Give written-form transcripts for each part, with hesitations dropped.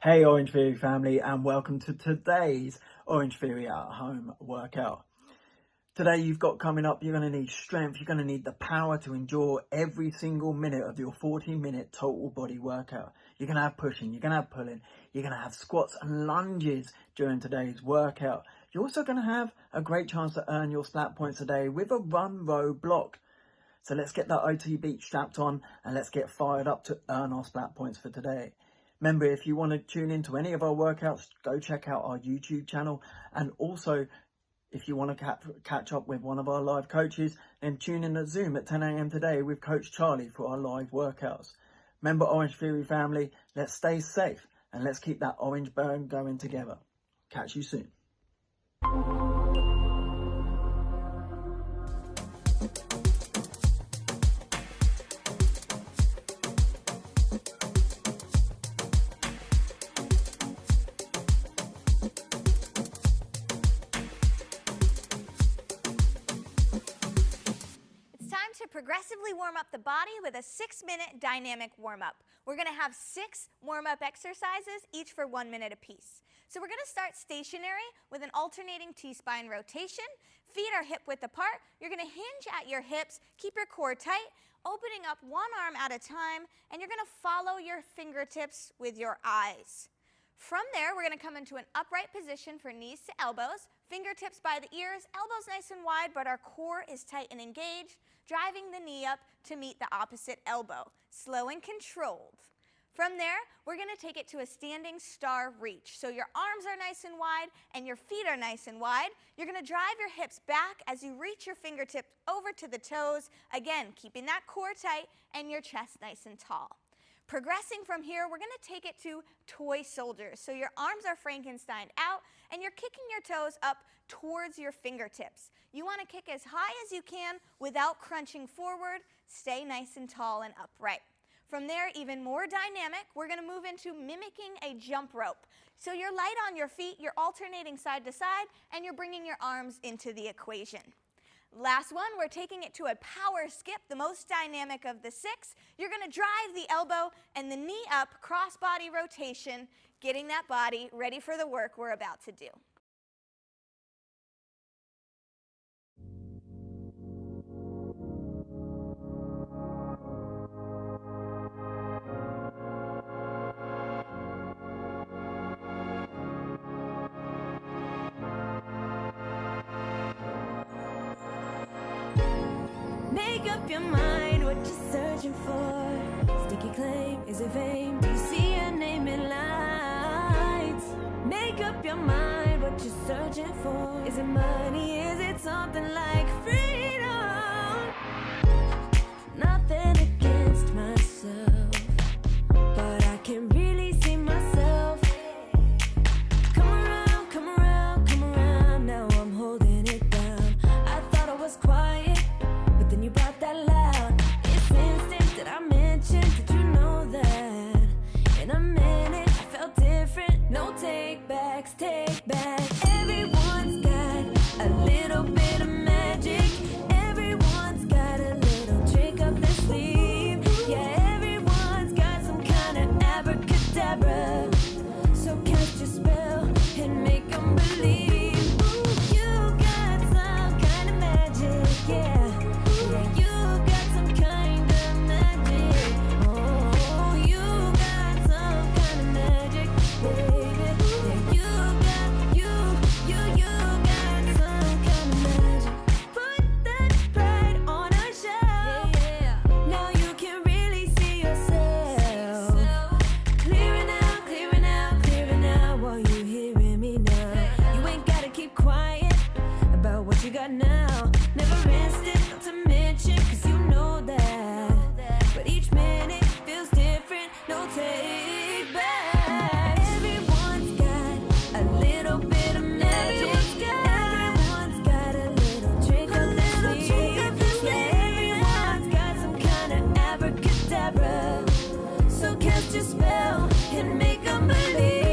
Hey Orangetheory family, and welcome to today's Orangetheory at home workout. Today you've got coming up, you're going to need strength, you're going to need the power to endure every single minute of your 40-minute total body workout. You're going to have pushing, you're going to have pulling, you're going to have squats and lunges during today's workout. You're also going to have a great chance to earn your splat points today with a run row block. So let's get that OTbeat strapped on and let's get fired up to earn our splat points for today. Remember, if you want to tune into any of our workouts, go check out our YouTube channel. And also, if you want to catch up with one of our live coaches, then tune in at Zoom at 10 a.m. today with Coach Charlie for our live workouts. Remember, Orangetheory family, let's stay safe and let's keep that orange burn going together. Catch you soon. Progressively warm up the body with a 6-minute dynamic warm-up. We're going to have 6 warm-up exercises, each for 1 minute apiece. So we're going to start stationary with an alternating T-spine rotation. Feet are hip-width apart. You're going to hinge at your hips, keep your core tight, opening up one arm at a time, and you're going to follow your fingertips with your eyes. From there, we're going to come into an upright position for knees to elbows, fingertips by the ears, elbows nice and wide, but our core is tight and engaged, driving the knee up to meet the opposite elbow, slow and controlled. From there, we're going to take it to a standing star reach. So your arms are nice and wide and your feet are nice and wide. You're going to drive your hips back as you reach your fingertips over to the toes, again, keeping that core tight and your chest nice and tall. Progressing from here, we're going to take it to toy soldiers. So your arms are Frankenstein out and you're kicking your toes up towards your fingertips. You want to kick as high as you can without crunching forward. Stay nice and tall and upright. From there, even more dynamic, we're going to move into mimicking a jump rope. So you're light on your feet, you're alternating side to side, and you're bringing your arms into the equation. Last one, we're taking it to a power skip, the most dynamic of the 6. You're going to drive the elbow and the knee up, cross-body rotation, getting that body ready for the work we're about to do. Make up your mind what you're searching for. Sticky claim, is it vain? Do you see your name in lights? Make up your mind what you're searching for. Is it money? Is it something like freedom? Nothing against myself, but I can really see myself. Come around, come around, come around. Now I'm holding it down. I thought I was quiet, then you brought that loud. It's instinct that I mentioned. Did you know that? In a minute, I felt different. No take backs, take back. Everyone's got a little bit of magic. Everyone's got a little trick up their sleeve. Yeah, everyone's got some kind of abracadabra. So cast your spell and make them believe. Ooh, you got some kind of magic, yeah. You got now, never instant, not to mention, cause you know that. But each minute feels different, no take back. Everyone's got a little bit of magic. Everyone's got a little trick up their sleeve. Yeah, everyone's got some kind of abracadabra. So cast your spell and make them believe.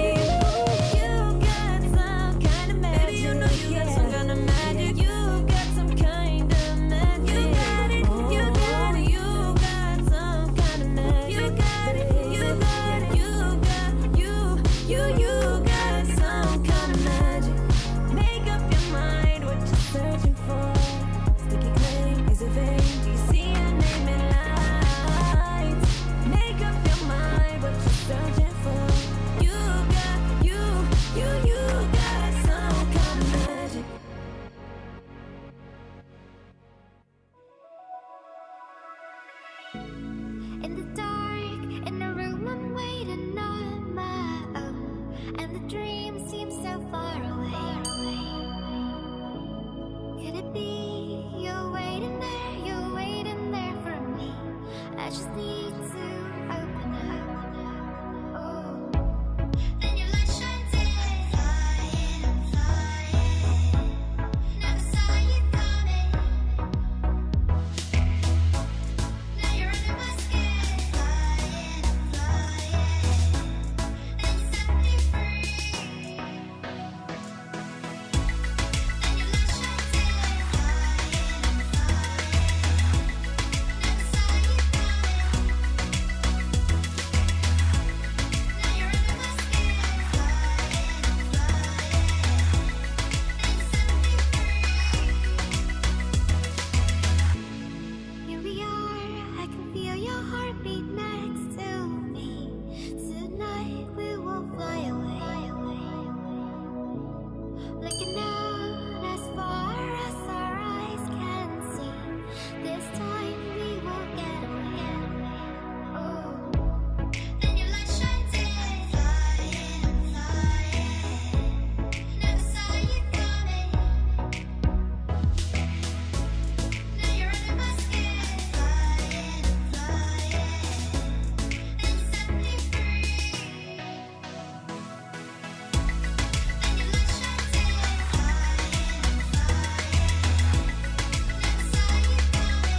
your heartbeat next to me. Tonight we will fly away. Looking out as far as our eyes can see. This time we will get away. Oh. Then your light shines in, flying, flying. Never saw you coming. Now you're under my skin, flying, flying. And you set me free. Then your light shines in, flying, flying. Never saw you coming.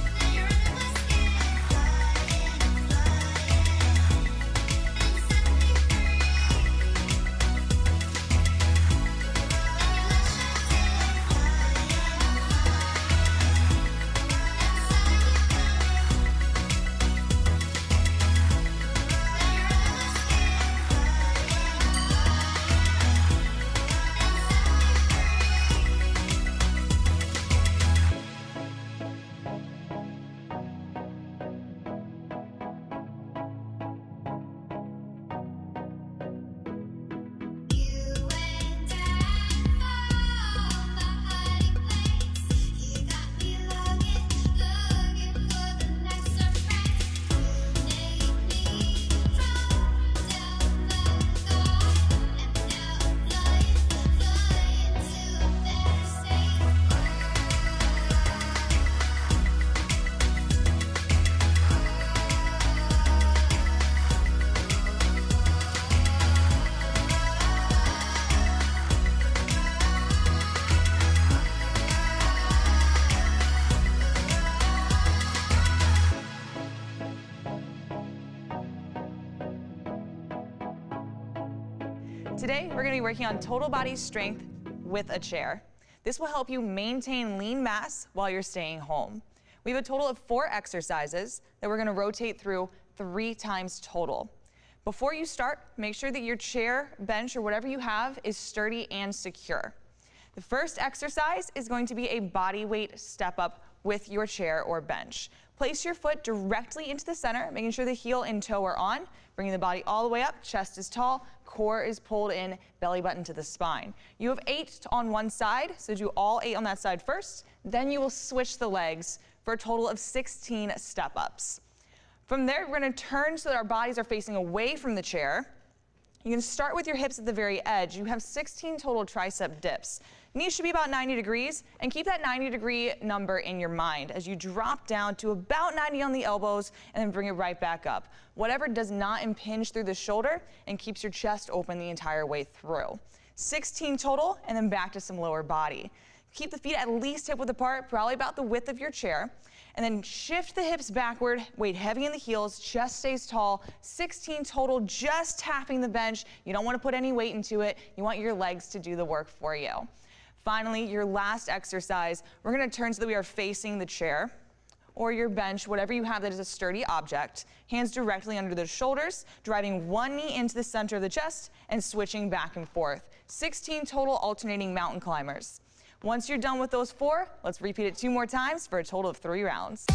Now you're under my skin, flying, flying. And you set me free. Today, we're going to be working on total body strength with a chair. This will help you maintain lean mass while you're staying home. We have a total of 4 exercises that we're going to rotate through 3 times total. Before you start, make sure that your chair, bench, or whatever you have is sturdy and secure. The first exercise is going to be a body weight step up with your chair or bench. Place your foot directly into the center, making sure the heel and toe are on, bringing the body all the way up, chest is tall, core is pulled in, belly button to the spine. You have 8 on one side, so do all 8 on that side first. Then you will switch the legs for a total of 16 step-ups. From there, we're going to turn so that our bodies are facing away from the chair. You can start with your hips at the very edge. You have 16 total tricep dips. Knees should be about 90 degrees, and keep that 90-degree number in your mind as you drop down to about 90 on the elbows and then bring it right back up. Whatever does not impinge through the shoulder and keeps your chest open the entire way through. 16 total, and then back to some lower body. Keep the feet at least hip-width apart, probably about the width of your chair. And then shift the hips backward, weight heavy in the heels, chest stays tall, 16 total, just tapping the bench. You don't want to put any weight into it. You want your legs to do the work for you. Finally, your last exercise, we're going to turn so that we are facing the chair or your bench, whatever you have that is a sturdy object. Hands directly under the shoulders, driving one knee into the center of the chest and switching back and forth. 16 total alternating mountain climbers. Once you're done with those 4, let's repeat it 2 more times for a total of 3 rounds.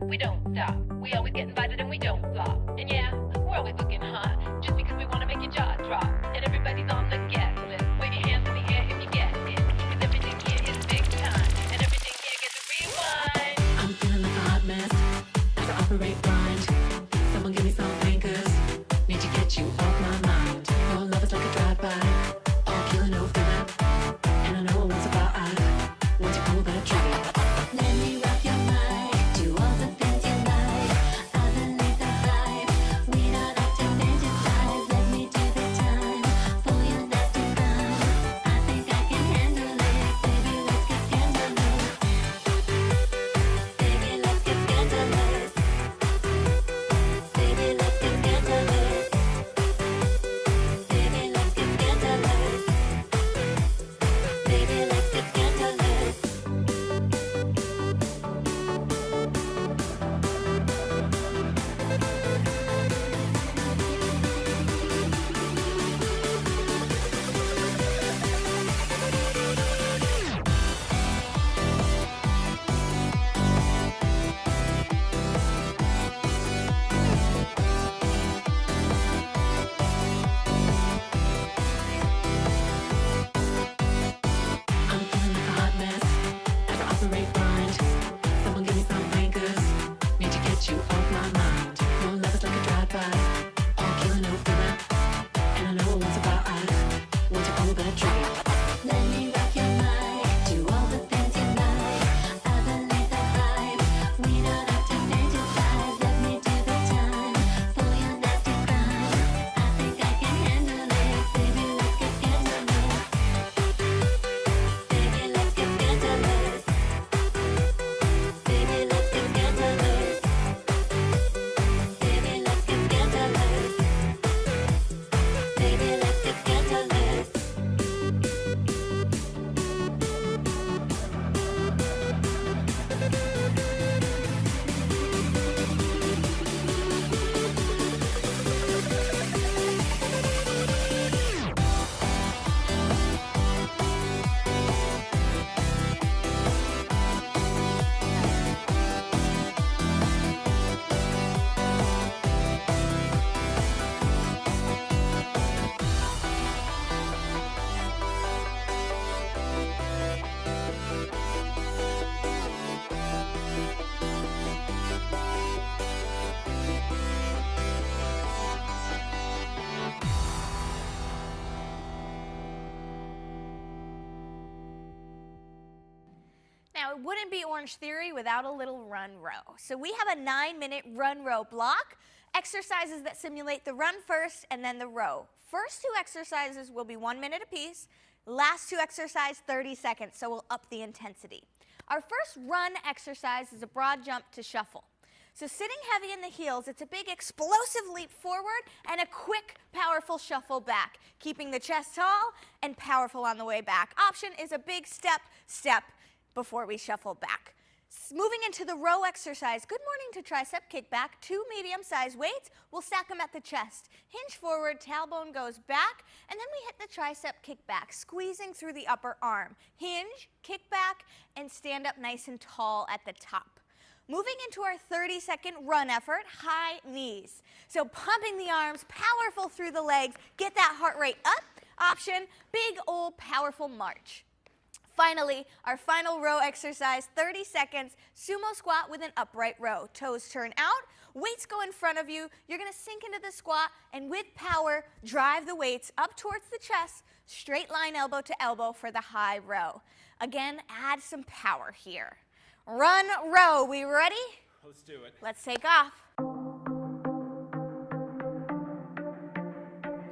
we don't stop. We always get invited and we don't flop. And yeah, we're always looking hot, just because we want to make your jaw drop. And everybody's on the guest list. Wave your hands in the air if you get it, because everything here is big time, and everything here gets a rewind. I'm feeling like a hot mess as I operate blind. Someone give me some anchors. Need to get you off my mind. Your love is like a drive-by, all killer, no filler. And I know it won't survive. Once you pull that trigger, Let me rock your mind. Do all the things you like. I believe the hype. We don't have to fantasize. Let me do the time for your nasty crime. I think I can handle it. Baby, let's get scandalous. Baby, let's get scandalous. Baby, let's get scandalous. Baby, let's get scandalous. Baby, let's get scandalous. I'm feeling like a hot mess as I operate blind. Someone give me some anchors. Need to get you off my mind. Your love is like a drive-by, all killer, no filler. And I know it won't survive. Once you pull that trigger. Let me rock your mind. Do all the things you like. I believe the hype. We don't have to fantasize. Let me do the time for your nasty crime. I think I can handle it. Baby, let's get scandalous. Baby, let's get scandalous. Baby, let's get scandalous. Baby, let's get scandalous. Baby, let's get scandalous. Now, it wouldn't be Orangetheory without a little run row. So we have a 9-minute run row block, exercises that simulate the run first and then the row. First 2 exercises will be 1 minute apiece. Last 2 exercises, 30 seconds, so we'll up the intensity. Our first run exercise is a broad jump to shuffle. So sitting heavy in the heels, it's a big explosive leap forward and a quick, powerful shuffle back, keeping the chest tall and powerful on the way back. Option is a big step before we shuffle back. Moving into the row exercise, good morning to tricep kickback, 2 medium-sized weights, we'll stack them at the chest. Hinge forward, tailbone goes back, and then we hit the tricep kickback, squeezing through the upper arm. Hinge, kick back, and stand up nice and tall at the top. Moving into our 30-second run effort, high knees. So pumping the arms, powerful through the legs, get that heart rate up. Option, big old powerful march. Finally, our final row exercise, 30 seconds, sumo squat with an upright row. Toes turn out, weights go in front of you. You're going to sink into the squat and with power, drive the weights up towards the chest, straight line elbow to elbow for the high row. Again, add some power here. Run, row, we ready? Let's do it. Let's take off.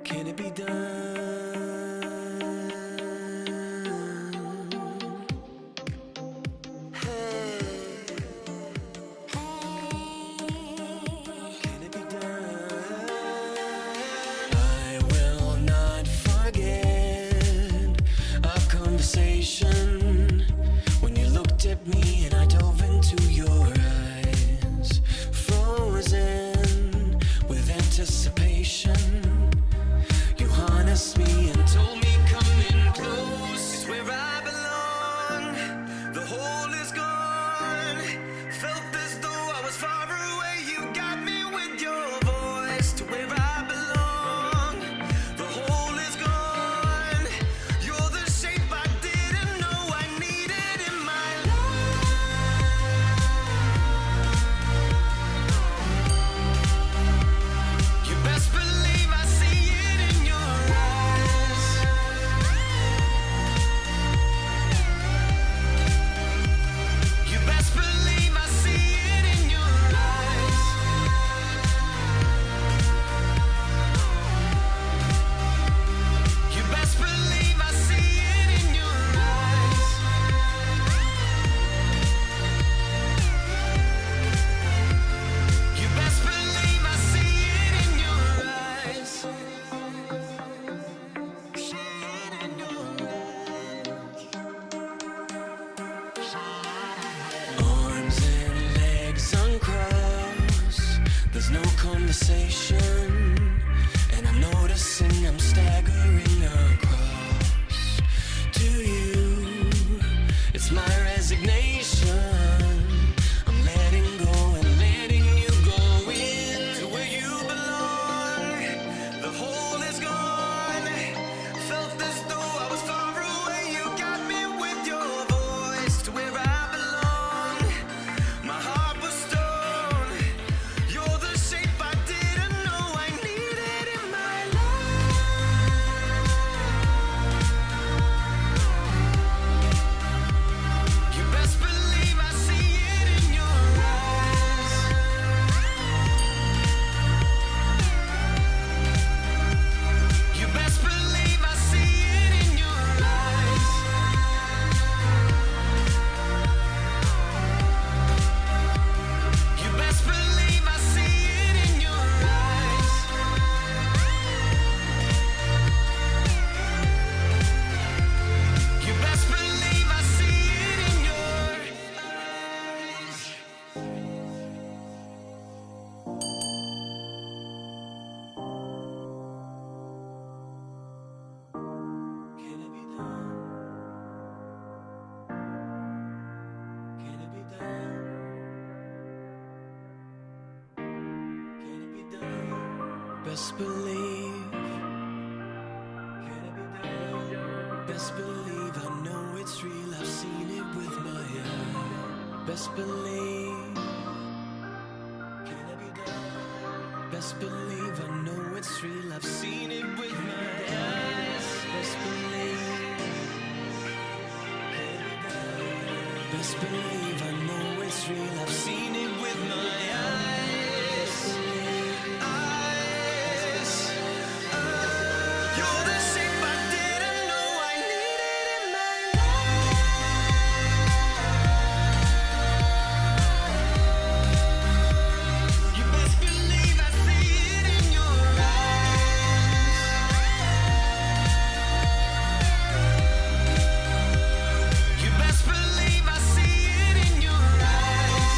Can it be done? Can it be done? I will not forget our conversation when you looked at me and I dove into your eyes, frozen with anticipation. You harness There's no conversation, and I'm noticing I'm staggering across to you. It's my resignation. I'm letting go and letting you go in to where you belong. The hole is gone. Felt as though I was far away. You got me with your voice to where I belong. My heart was stone. You're the shape I didn't know I needed in my life. You best believe I see it in your eyes. You best believe I see it in your eyes. You best believe I see it in your eyes. You best believe I see it in your eyes. Can it be done? Can it be done? Can it be done? Best believe. Can it be done? Best believe I know it's real. I've seen it with my eyes. Best believe. Can it be done? Best believe I know it's real. I've seen it with my eyes. Best believe. Can it be done? Best believe I know it's real. I've seen it with my eyes. Eyes. You're the shape I didn't know I needed in my life. You best believe I see it in your eyes. You best believe I see it in your eyes.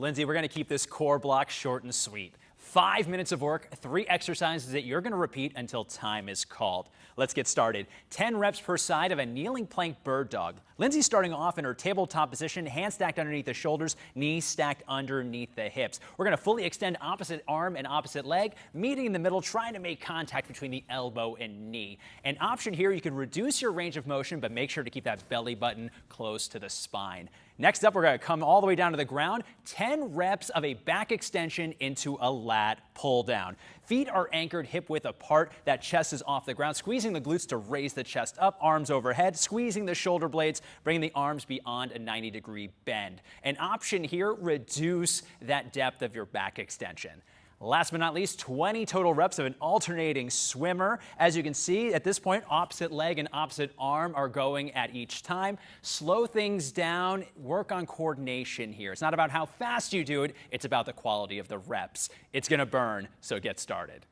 Lindsay, we're going to keep this core block short and sweet. 5 minutes of work, 3 exercises that you're going to repeat until time is called. Let's get started. 10 reps per side of a kneeling plank bird dog. Lindsay's starting off in her tabletop position, hands stacked underneath the shoulders, knees stacked underneath the hips. We're going to fully extend opposite arm and opposite leg, meeting in the middle, trying to make contact between the elbow and knee. An option here, you can reduce your range of motion, but make sure to keep that belly button close to the spine. Next up, we're going to come all the way down to the ground. 10 reps of a back extension into a lat pull down. Feet are anchored hip width apart. That chest is off the ground, squeezing the glutes to raise the chest up, arms overhead, squeezing the shoulder blades, bringing the arms beyond a 90-degree bend. An option here, reduce that depth of your back extension. Last but not least, 20 total reps of an alternating swimmer. As you can see, at this point, opposite leg and opposite arm are going at each time. Slow things down, work on coordination here. It's not about how fast you do it, it's about the quality of the reps. It's gonna burn, so get started.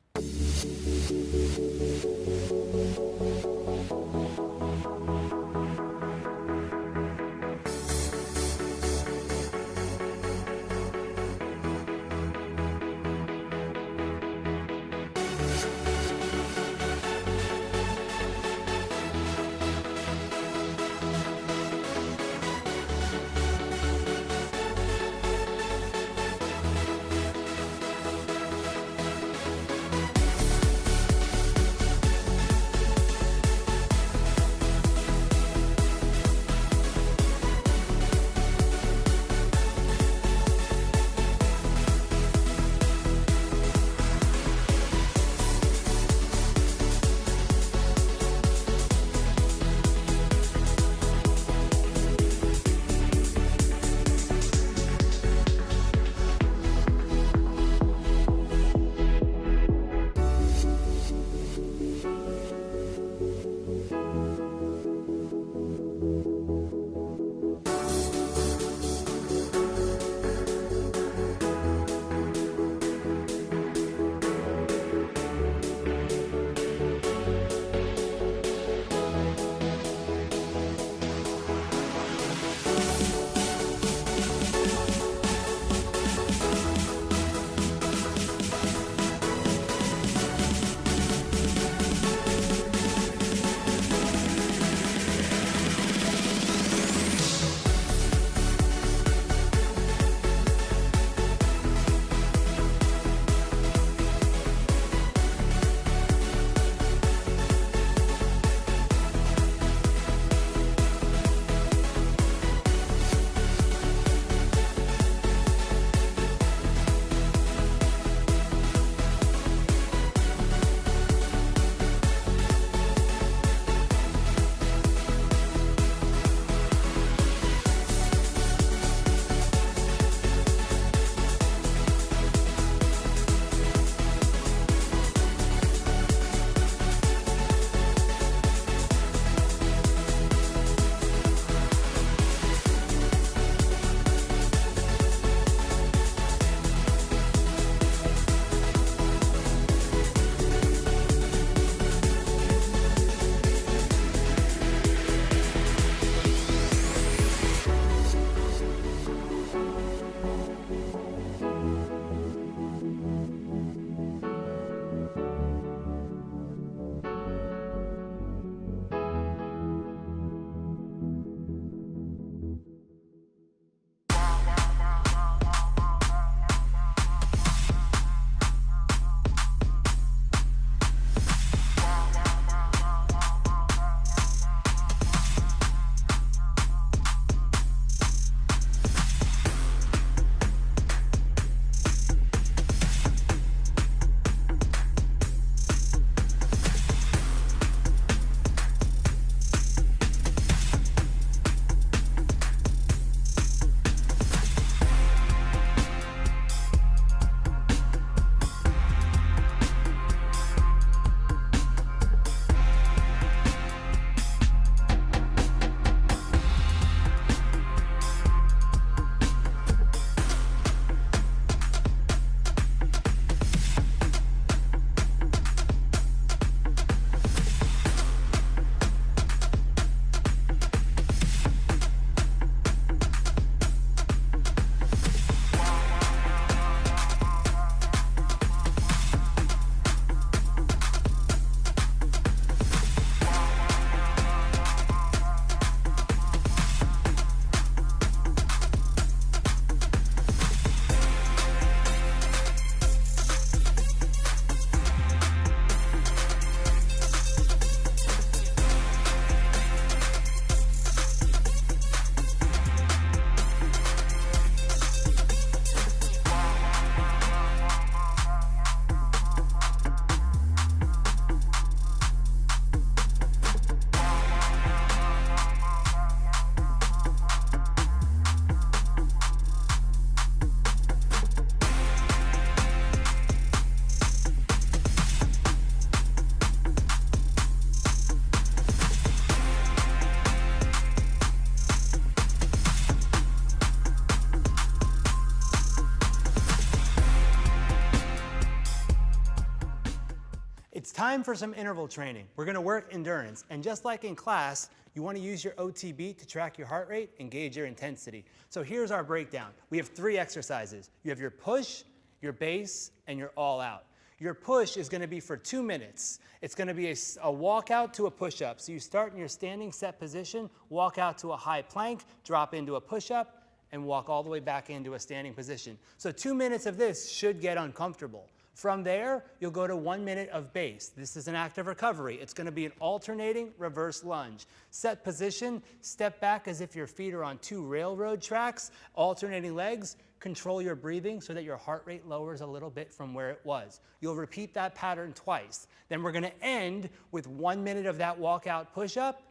Time for some interval training. We're gonna work endurance. And just like in class, you wanna use your OTbeat to track your heart rate and gauge your intensity. So here's our breakdown. We have 3 exercises. You have your push, your base, and your all out. Your push is gonna be for 2 minutes. It's gonna be a walkout to a push-up. So you start in your standing set position, walk out to a high plank, drop into a push-up, and walk all the way back into a standing position. So 2 minutes of this should get uncomfortable. From there, you'll go to 1 minute of base. This is an active recovery. It's gonna be an alternating reverse lunge. Set position, step back as if your feet are on 2 railroad tracks, alternating legs, control your breathing so that your heart rate lowers a little bit from where it was. You'll repeat that pattern twice. Then we're gonna end with 1 minute of that walkout push-up.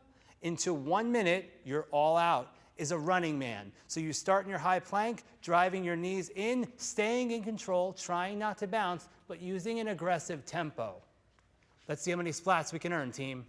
Into 1 minute, you're all out. Is a running man. So you start in your high plank, driving your knees in, staying in control, trying not to bounce, but using an aggressive tempo. Let's see how many splats we can earn, team.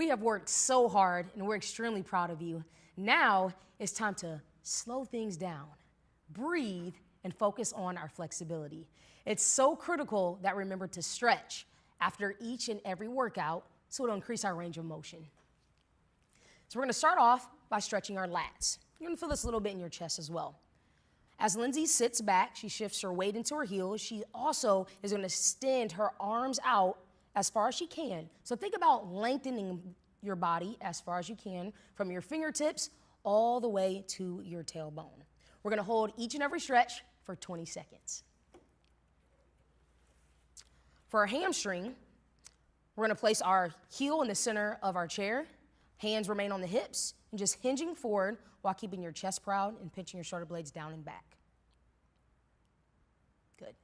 We have worked so hard and we're extremely proud of you. Now it's time to slow things down, breathe, and focus on our flexibility. It's so critical that we remember to stretch after each and every workout so it'll increase our range of motion. So we're gonna start off by stretching our lats. You're gonna feel this a little bit in your chest as well. As Lindsay sits back, she shifts her weight into her heels. She also is gonna extend her arms out as far as she can. So think about lengthening your body as far as you can from your fingertips all the way to your tailbone. We're gonna hold each and every stretch for 20 seconds. For our hamstring, we're gonna place our heel in the center of our chair, hands remain on the hips, and just hinging forward while keeping your chest proud and pinching your shoulder blades down and back. Good.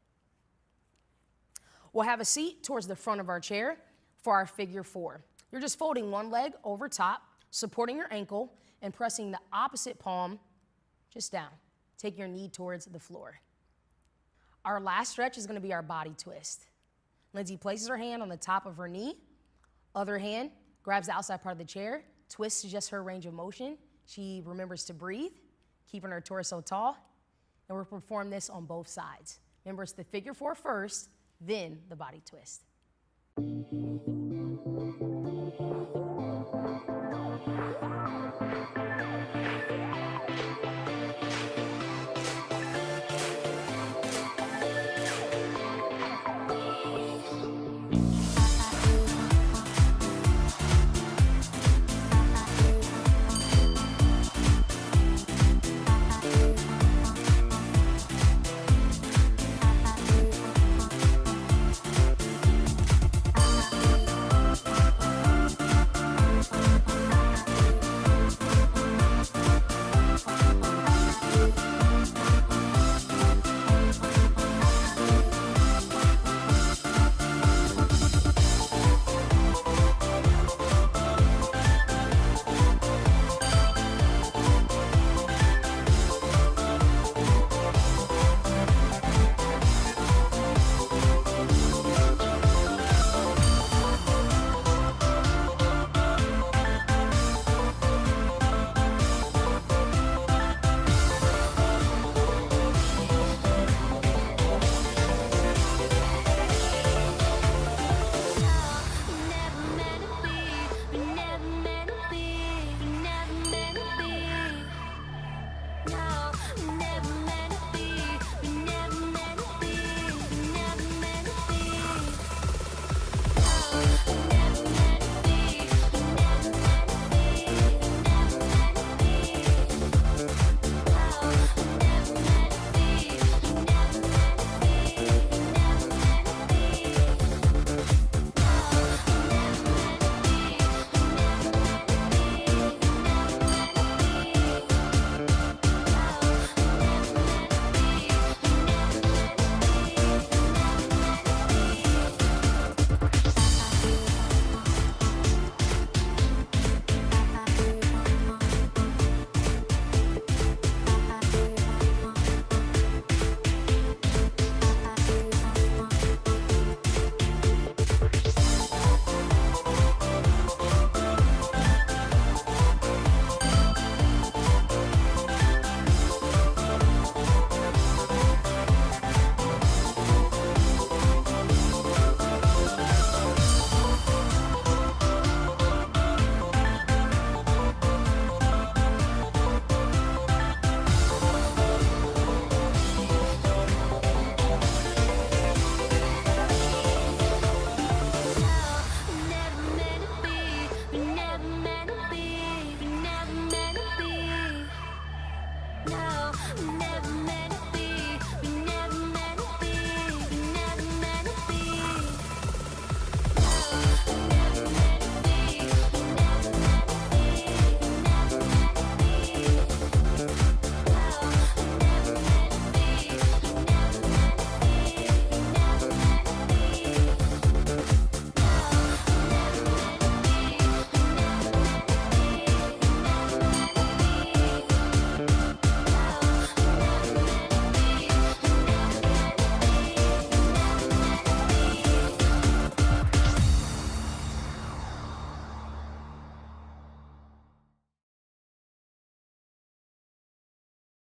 We'll have a seat towards the front of our chair for our figure 4. You're just folding one leg over top, supporting your ankle, and pressing the opposite palm just down. Take your knee towards the floor. Our last stretch is gonna be our body twist. Lindsay places her hand on the top of her knee, other hand grabs the outside part of the chair, twists to just her range of motion. She remembers to breathe, keeping her torso tall, and we'll perform this on both sides. Remember, it's the figure 4 first, then the body twist.